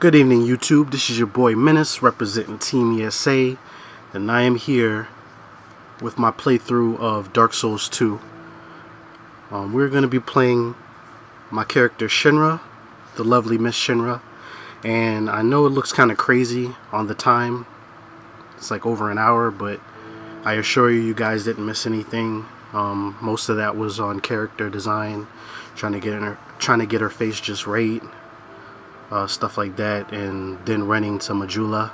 Good evening, YouTube. This is your boy Menace representing Team ESA, and I am here with my playthrough of Dark Souls 2. We're going to be playing my character Shynrah, the lovely Miss Shynrah, and I know it looks kind of crazy on the time. It's like over an hour, but I assure you, you guys didn't miss anything. Most of that was on character design, trying to get her face just right. Stuff like that, and then running to Majula.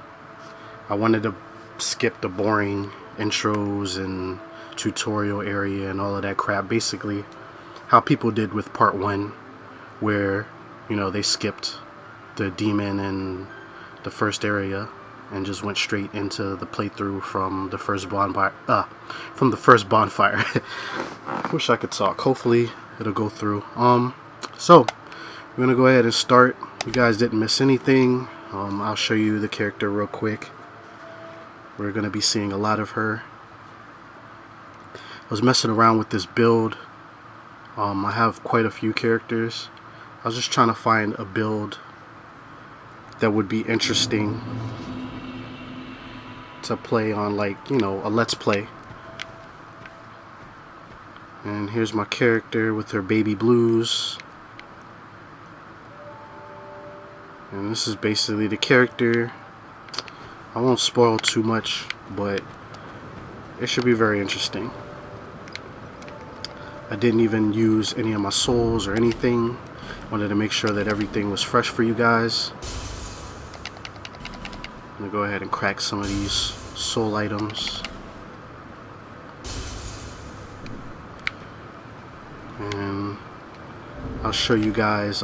I wanted to skip the boring intros and tutorial area and all of that crap. Basically, how people did with part 1, where they skipped the demon and the first area and just went straight into the playthrough from the first bonfire. Wish I could talk. Hopefully, it'll go through. So we're gonna go ahead and start. You guys didn't miss anything. I'll show you the character real quick. We're going to be seeing a lot of her. I was messing around with this build. I have quite a few characters. I was just trying to find a build that would be interesting to play on, like, a let's play. And here's my character with her baby blues. And this is basically the character. I won't spoil too much, but it should be very interesting. I didn't even use any of my souls or anything. Wanted to make sure that everything was fresh for you guys. I'm gonna go ahead and crack some of these soul items. And I'll show you guys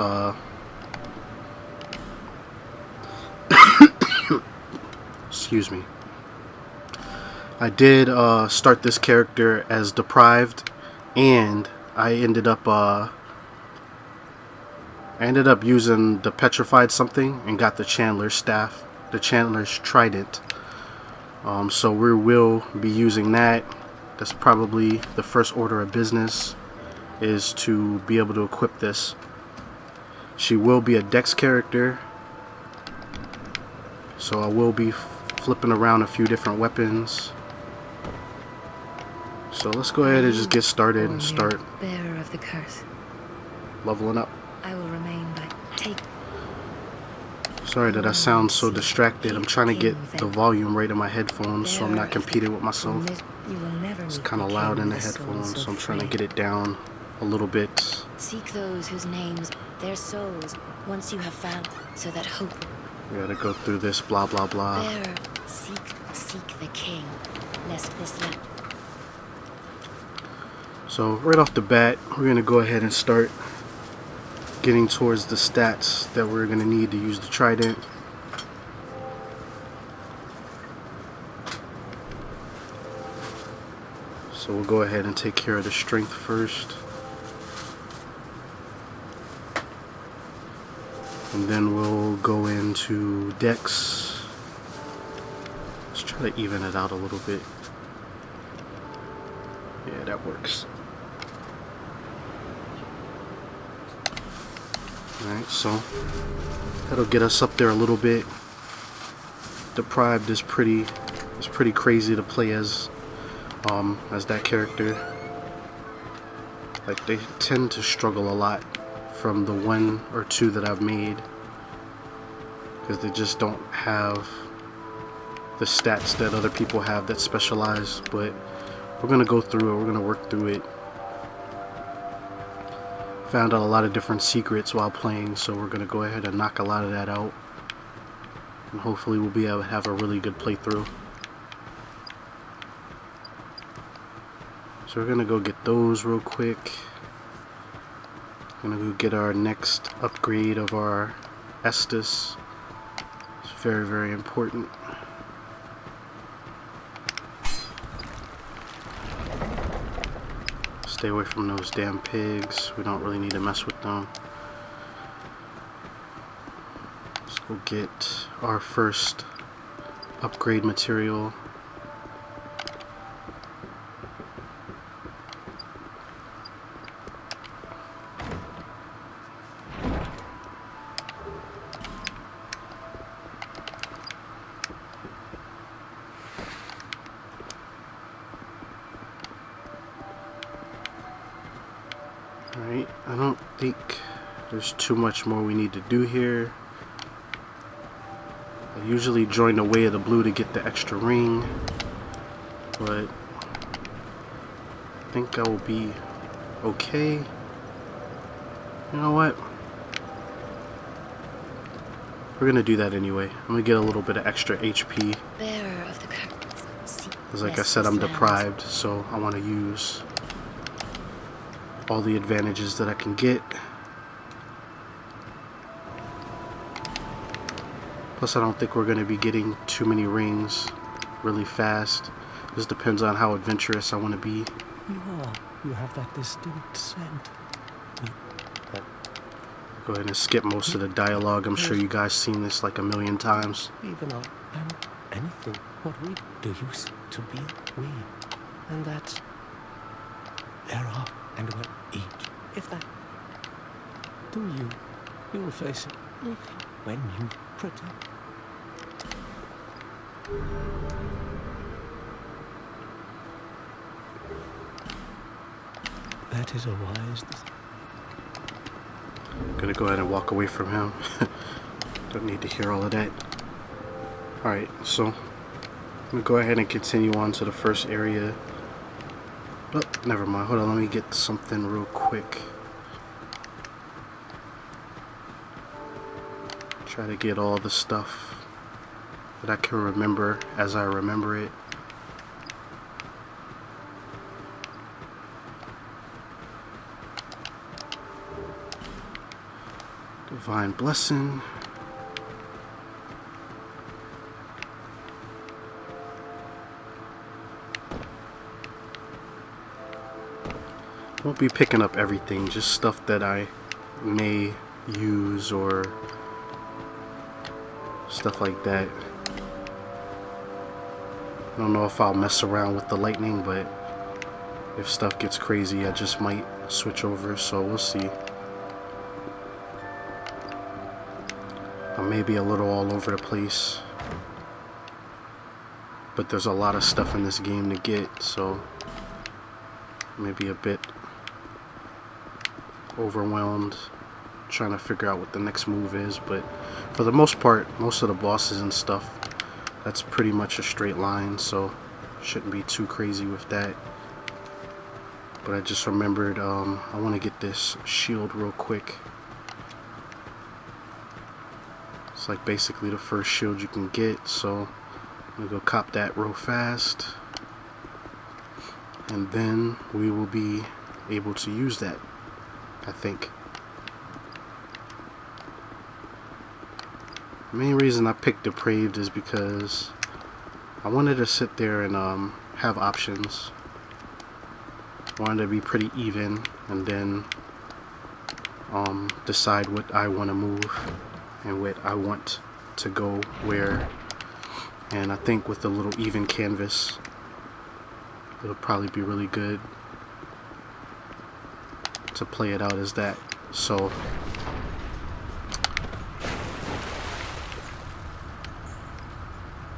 excuse me. I did start this character as deprived, and I ended up using the petrified something and got the Chandler's staff, the Chandler's trident. So we will be using that. That's probably the first order of business, is to be able to equip this. She will be a dex character, so I will be flipping around a few different weapons. So let's go ahead and just get started and start bearer of the curse. Leveling up. I will remain by take. Sorry that I sound so distracted. I'm trying to get the volume right in my headphones so I'm not competing with myself. It's kind of loud in the headphones, so I'm trying to get it down a little bit. Seek those whose names, their souls, once you have found, so that hope. We gotta go through this blah blah blah. Bearer, seek the king, lest this land. So right off the bat, we're gonna go ahead and start getting towards the stats that we're gonna need to use the trident. So we'll go ahead and take care of the strength first. And then we'll go into dex. Let's try to even it out a little bit. Yeah, that works. Alright, so that'll get us up there a little bit. Deprived is pretty crazy to play as that character. Like, they tend to struggle a lot from the 1 or 2 that I've made, because they just don't have the stats that other people have that specialize. But we're gonna go through it, we're gonna work through it. Found out a lot of different secrets while playing, so we're gonna go ahead and knock a lot of that out, and hopefully we'll be able to have a really good playthrough. So we're gonna go get those real quick. Gonna go get our next upgrade of our Estus. It's very, very important. Stay away from those damn pigs. We don't really need to mess with them. Let's go get our first upgrade material. think there's too much more we need to do here. I usually join the way of the blue to get the extra ring, but I think I will be okay. You know what? We're gonna do that anyway. I'm gonna get a little bit of extra HP. Bearer of the curtains. Because like I said, I'm deprived, so I want to use all the advantages that I can get. Plus, I don't think we're going to be getting too many rings really fast. This depends on how adventurous I want to be. You have that distinct scent. Go ahead and skip most of the dialogue. I'm sure you guys seen this like a million times. Even I and anything what we do used to be we. And that's thereof and will each. If that do you will face it when you protect. That is a wise decision. Gonna go ahead and walk away from him. Don't need to hear all of that. Alright, so I'm gonna go ahead and continue on to the first area. Oh, never mind. Hold on, let me get something real quick. Try to get all the stuff that I can remember as I remember it. Divine Blessing. Won't be picking up everything, just stuff that I may use or stuff like that. I don't know if I'll mess around with the lightning, but if stuff gets crazy, I just might switch over, so we'll see. I may be a little all over the place, but there's a lot of stuff in this game to get, so maybe a bit overwhelmed trying to figure out what the next move is. But for the most part, most of the bosses and stuff, that's pretty much a straight line, so shouldn't be too crazy with that. But I just remembered I want to get this shield real quick. It's like basically the first shield you can get, so I'm gonna go cop that real fast, and then we will be able to use that, I think. The main reason I picked Depraved is because I wanted to sit there and have options. I wanted to be pretty even, and then decide what I want to move and what I want to go where. And I think with a little even canvas, it'll probably be really good to play it out as that. So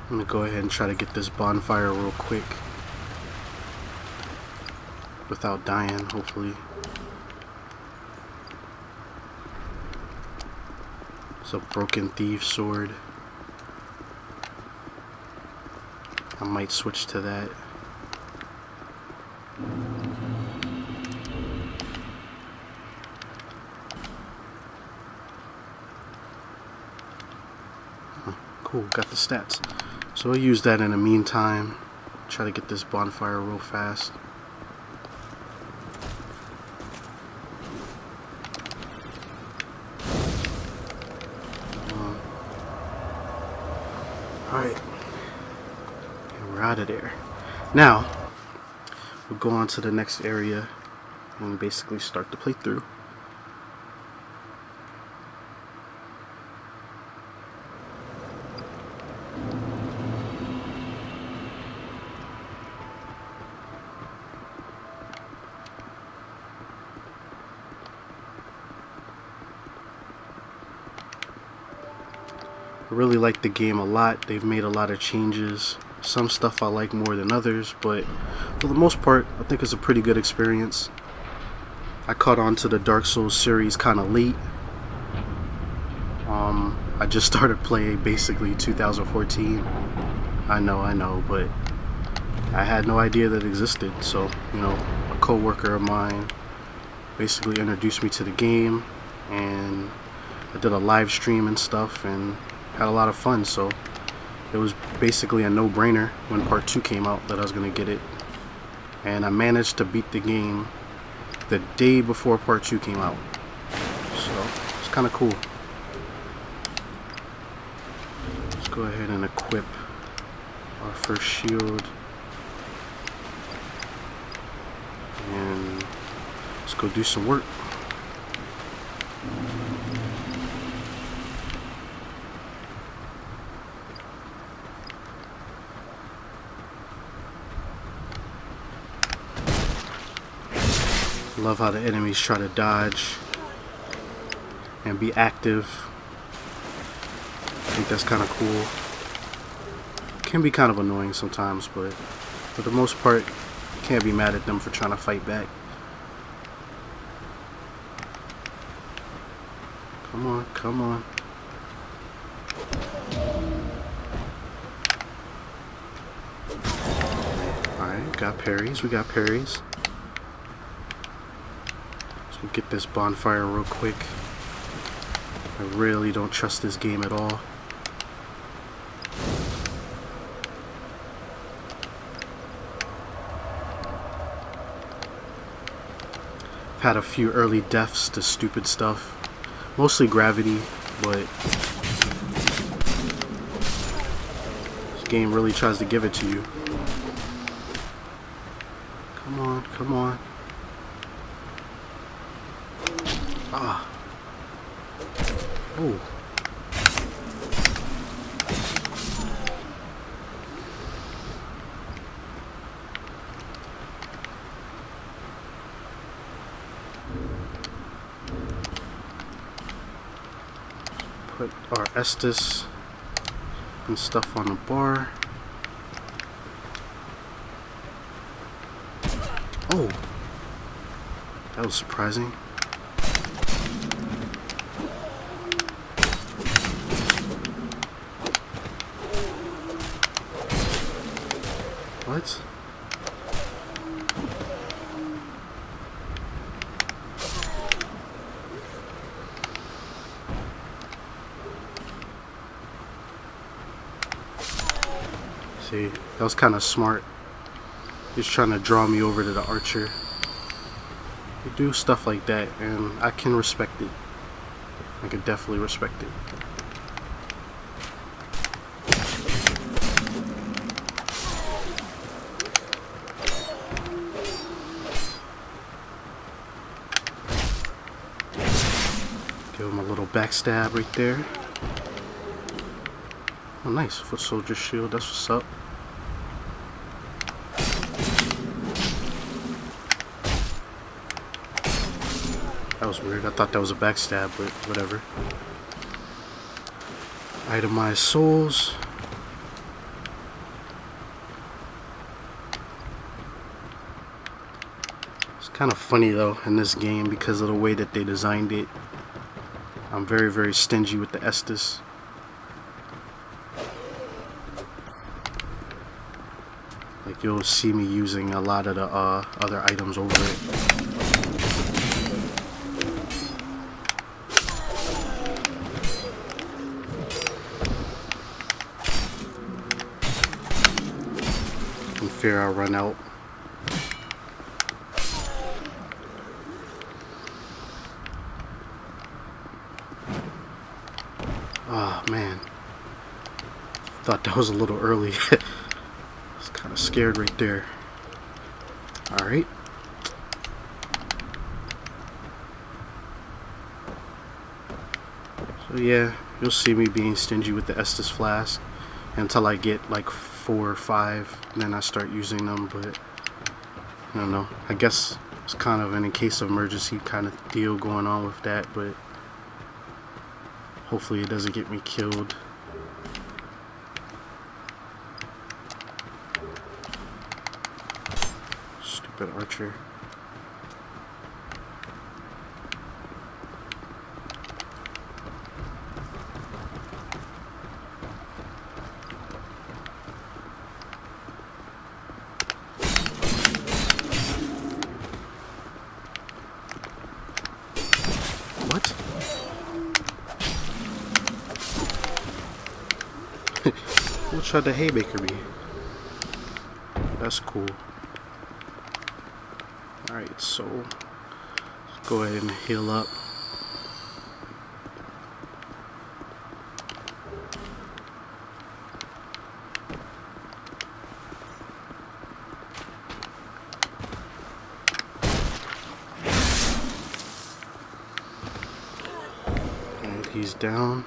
I'm gonna go ahead and try to get this bonfire real quick without dying, hopefully. It's a broken thief sword. I might switch to that. Cool, got the stats. So I'll use that in the meantime. Try to get this bonfire real fast. Alright. And we're out of there. Now, we'll go on to the next area and basically start the playthrough. I really like the game a lot. They've made a lot of changes. Some stuff I like more than others, but for the most part, I think it's a pretty good experience. I caught on to the Dark Souls series kind of late. I just started playing basically 2014. I know, but I had no idea that it existed. So, you know, a co-worker of mine basically introduced me to the game, and I did a live stream and stuff and had a lot of fun. So it was basically a no-brainer when part 2 came out that I was gonna get it, and I managed to beat the game the day before part 2 came out. So it's kind of cool. Let's go ahead and equip our first shield, and let's go do some work. Love how the enemies try to dodge and be active. I think that's kind of cool. Can be kind of annoying sometimes, but for the most part, you can't be mad at them for trying to fight back. Come on, come on. Alright, got parries, we got parries. So get this bonfire real quick. I really don't trust this game at all. I've had a few early deaths to stupid stuff. Mostly gravity, but this game really tries to give it to you. Come on, come on. Ah. Oh. Put our Estus and stuff on the bar. Oh, that was surprising. What? See, that was kind of smart. He's trying to draw me over to the archer. You do stuff like that, and I can respect it. I can definitely respect it. Give him a little backstab right there. Oh, nice. Foot soldier shield. That's what's up. That was weird. I thought that was a backstab, but whatever. Itemized souls. It's kind of funny though in this game because of the way that they designed it. I'm very, very stingy with the Estus. Like, you'll see me using a lot of the other items over it. In fear I'll run out. Oh man, thought that was a little early. Kind of scared right there. Alright. So yeah, you'll see me being stingy with the Estus flask until I get like 4 or 5, and then I start using them, but I don't know. I guess it's kind of an in case of emergency kind of deal going on with that, but hopefully it doesn't get me killed. Stupid archer. Who tried to haymaker me? That's cool. Alright, so let's go ahead and heal up. And he's down.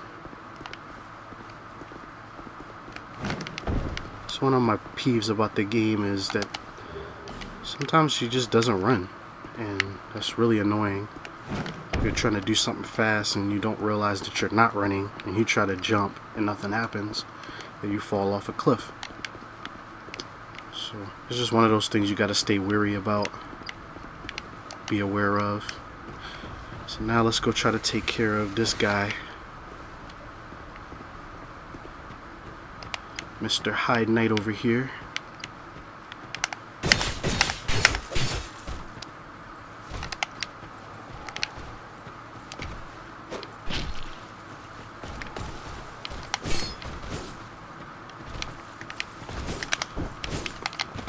So one of my peeves about the game is that sometimes she just doesn't run, and that's really annoying. You're trying to do something fast and you don't realize that you're not running, and you try to jump and nothing happens, and you fall off a cliff. So it's just one of those things you got to stay wary about, be aware of. So now let's go try to take care of this guy, Mr. Hyde Knight over here.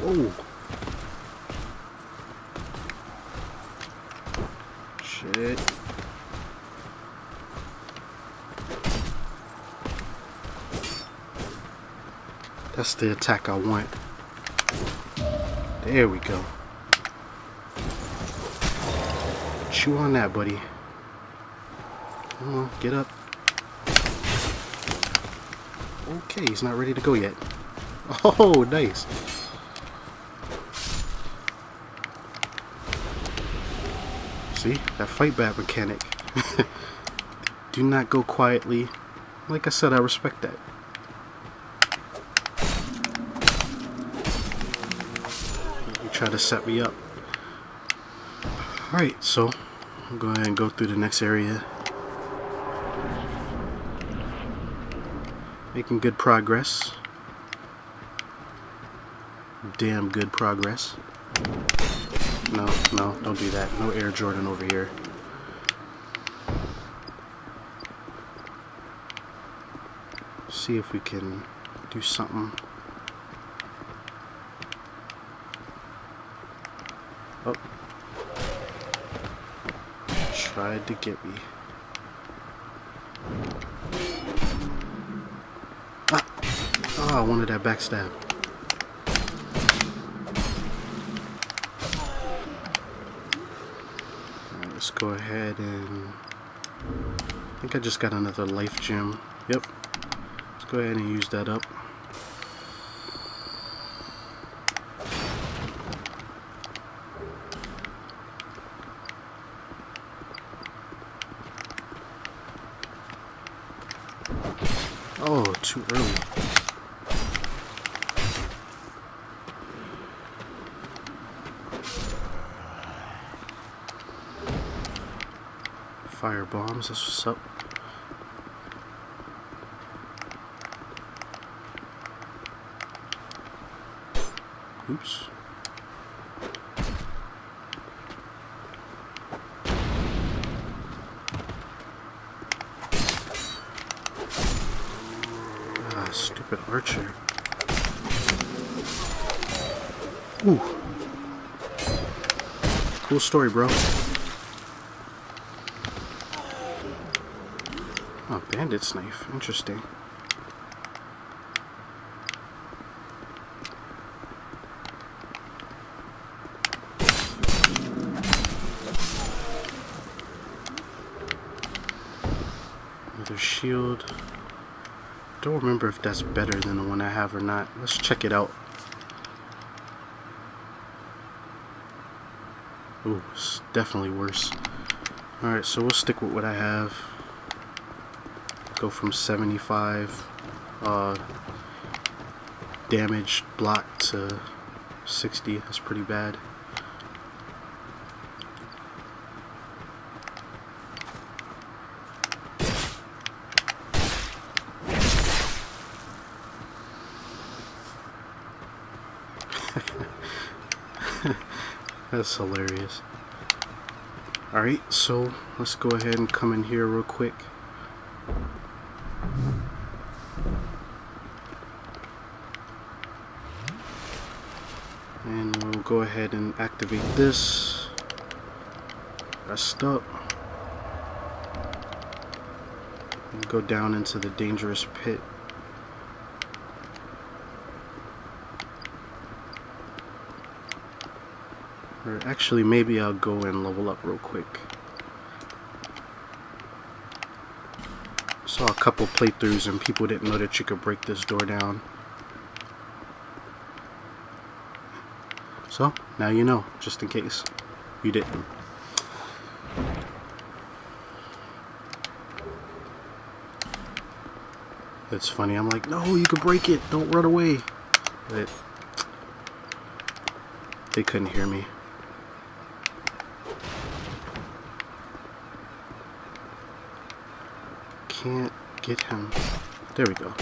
Oh. Shit. That's the attack I want. There we go. Chew on that, buddy. Come on, get up. Okay, he's not ready to go yet. Oh, nice. See, that fight back mechanic. Do not go quietly. Like I said, I respect that. You try to set me up. Alright, so I'll go ahead and go through the next area. Making good progress. Damn good progress. No, don't do that. No Air Jordan over here. See if we can do something. Oh. Tried to get me. Ah! Oh, I wanted that backstab. Let's go ahead and... I think I just got another life gem. Yep. Let's go ahead and use that up. Oh, too early. Fire bombs, that's what's up. Oops. Ah, stupid archer. Ooh. Cool story, bro. Oh, bandit's knife. Interesting. Another shield. Don't remember if that's better than the one I have or not. Let's check it out. Ooh, it's definitely worse. Alright, so we'll stick with what I have. Go from 75 damage block to 60. That's pretty bad. That's hilarious. Alright, so let's go ahead and come in here real quick. go ahead and activate this. Rest up. And go down into the dangerous pit. Or actually, maybe I'll go and level up real quick. Saw a couple playthroughs and people didn't know that you could break this door down. So, now you know, just in case you didn't. It's funny, I'm like, no, you can break it, don't run away. But they couldn't hear me. Can't get him. There we go.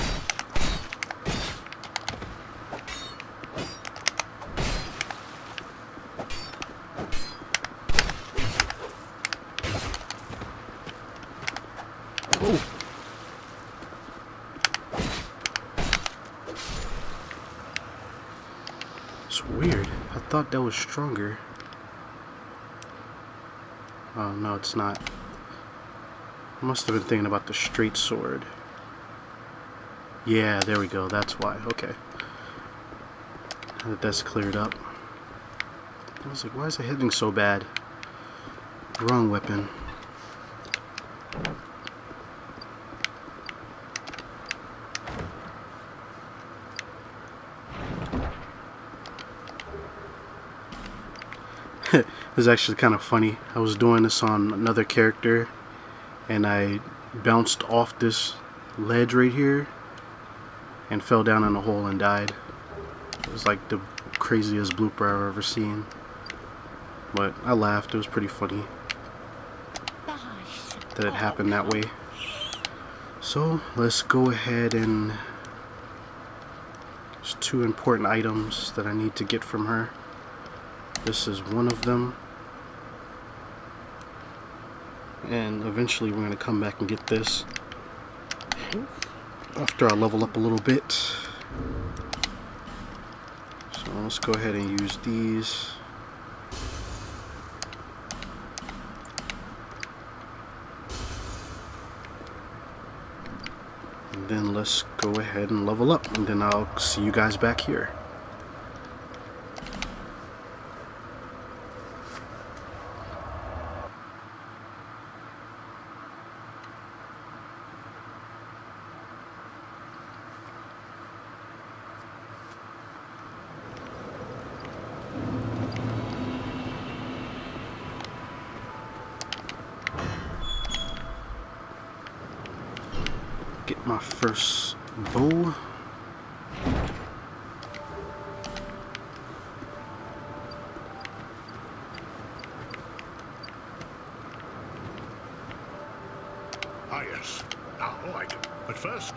Oh. It's weird. I thought that was stronger. Oh, no, it's not. I must have been thinking about the straight sword. Yeah, there we go. That's why. Okay. Now that that's cleared up. I was like, why is it hitting so bad? Wrong weapon. It was actually kind of funny. I was doing this on another character, and I bounced off this ledge right here and fell down in a hole and died. It was like the craziest blooper I've ever seen. But I laughed. It was pretty funny that it happened that way. So let's go ahead and... there's 2 important items that I need to get from her. This is one of them. And eventually we're going to come back and get this after I level up a little bit. So let's go ahead and use these. And then let's go ahead and level up, and then I'll see you guys back here. Get my first bow. Ah, yes. Now I can. But first,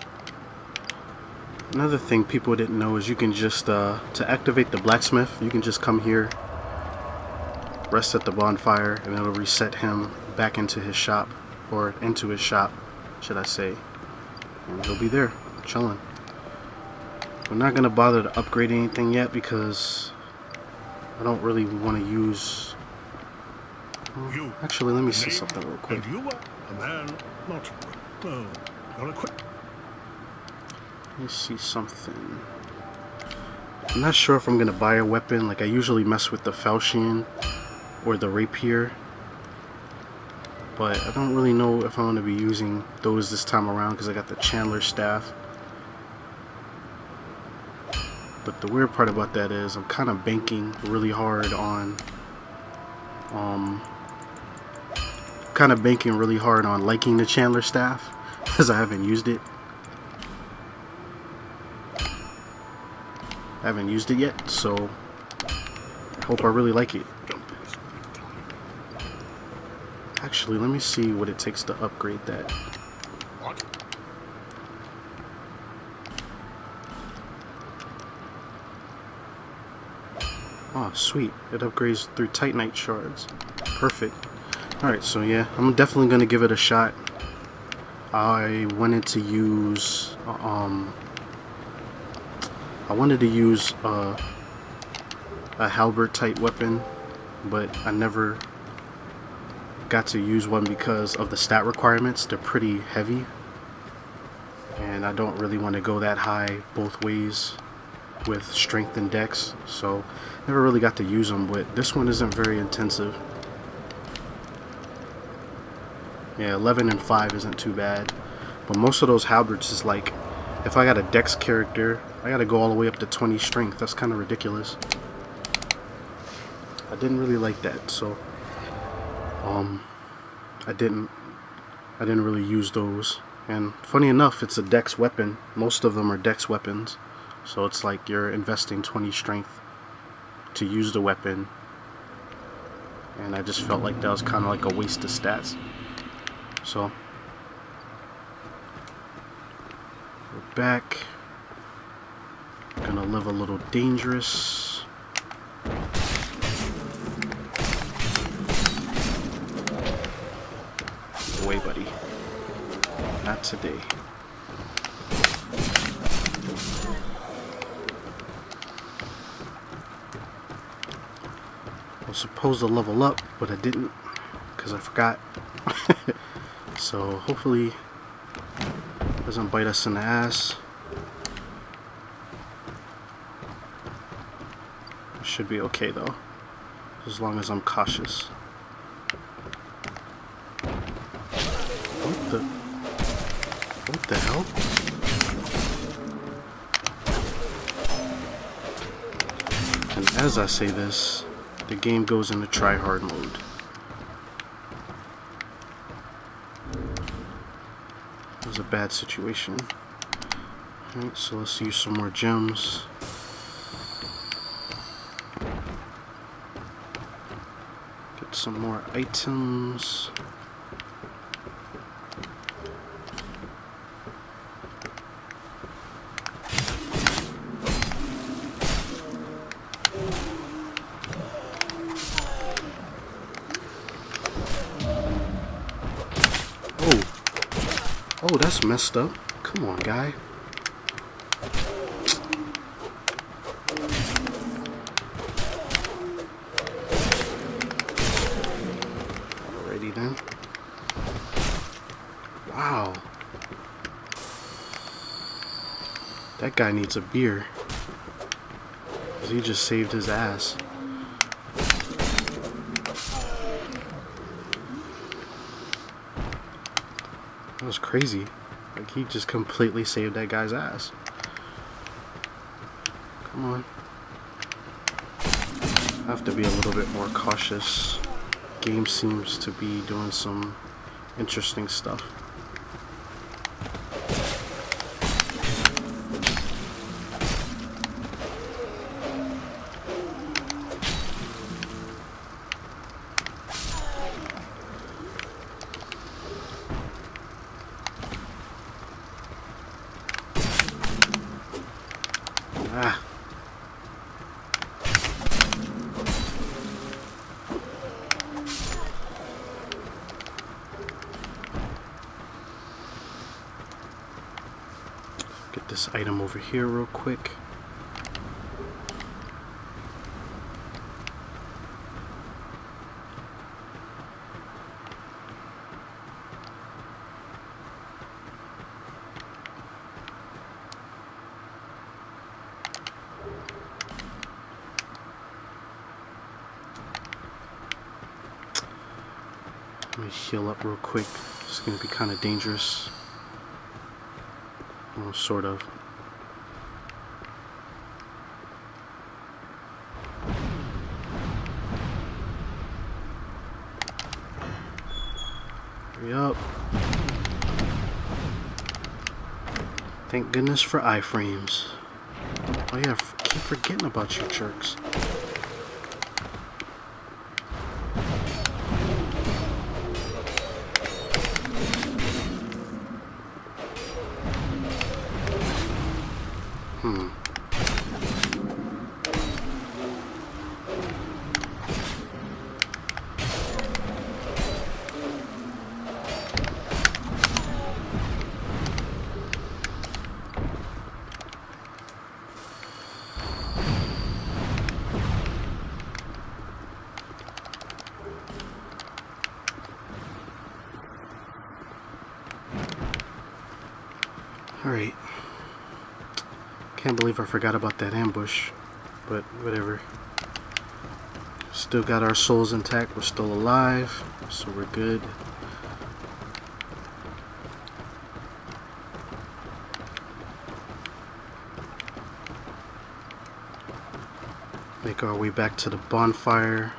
Another thing people didn't know is you can just, to activate the blacksmith, you can just come here, rest at the bonfire, and it'll reset him back into his shop, or into his shop, should I say. And he'll be there, chilling. We're not going to bother to upgrade anything yet because I don't really want to use... you. Actually, let me see Name, something real quick. And you are a man, not. No, you're a quick. Let me see something. I'm not sure if I'm going to buy a weapon. Like, I usually mess with the falchion or the rapier. But I don't really know if I'm going to be using those this time around because I got the Chandler staff. But the weird part about that is I'm kind of banking really hard on liking the Chandler staff because I haven't used it. I haven't used it yet, so I hope I really like it. Actually, let me see what it takes to upgrade that. What? Oh, sweet. It upgrades through Titanite shards. Perfect. Alright, so yeah, I'm definitely going to give it a shot. I wanted to use... a halberd type weapon, but I never got to use one because of the stat requirements. They're pretty heavy, and I don't really want to go that high both ways with strength and dex, so never really got to use them. But this one isn't very intensive. Yeah, 11 and 5 isn't too bad, but most of those halberds is like, if I got a dex character, I gotta go all the way up to 20 strength. That's kind of ridiculous. I didn't really like that, so I didn't really use those. And funny enough, it's a dex weapon. Most of them are dex weapons, so it's like you're investing 20 strength to use the weapon, and I just felt like that was kind of like a waste of stats. So we're back. Gonna live a little dangerous. Away, buddy. Not today. I was supposed to level up, but I didn't because I forgot. So hopefully it doesn't bite us in the ass. It should be okay though, as long as I'm cautious. What the hell? And as I say this, the game goes into try-hard mode. It was a bad situation. Alright, so let's use some more gems. Get some more items. Oh, that's messed up. Come on, guy. Alrighty then. Wow. That guy needs a beer, 'cause he just saved his ass. That was crazy. Like, he just completely saved that guy's ass. Come on. I have to be a little bit more cautious. Game seems to be doing some interesting stuff. Ah. Get this item over here real quick. Let me heal up real quick. It's going to be kind of dangerous. Well, sort of. Hurry up. Thank goodness for iframes. Oh yeah, keep forgetting about you jerks. Alright. Can't believe I forgot about that ambush. But whatever. Still got our souls intact. We're still alive. So we're good. Make our way back to the bonfire.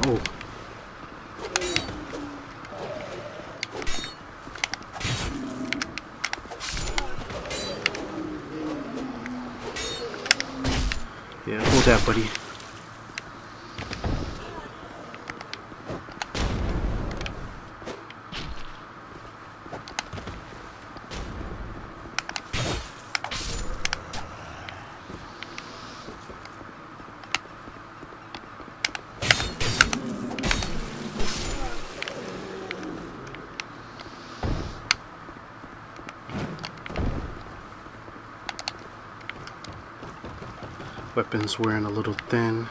Oh. Yeah, hold that, buddy. Weapons wearing a little thin.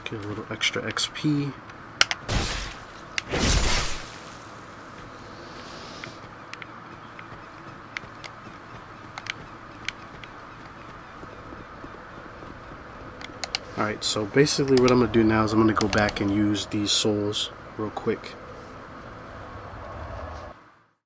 Get a little extra XP. Alright, so basically what I'm going to do now is I'm going to go back and use these souls real quick.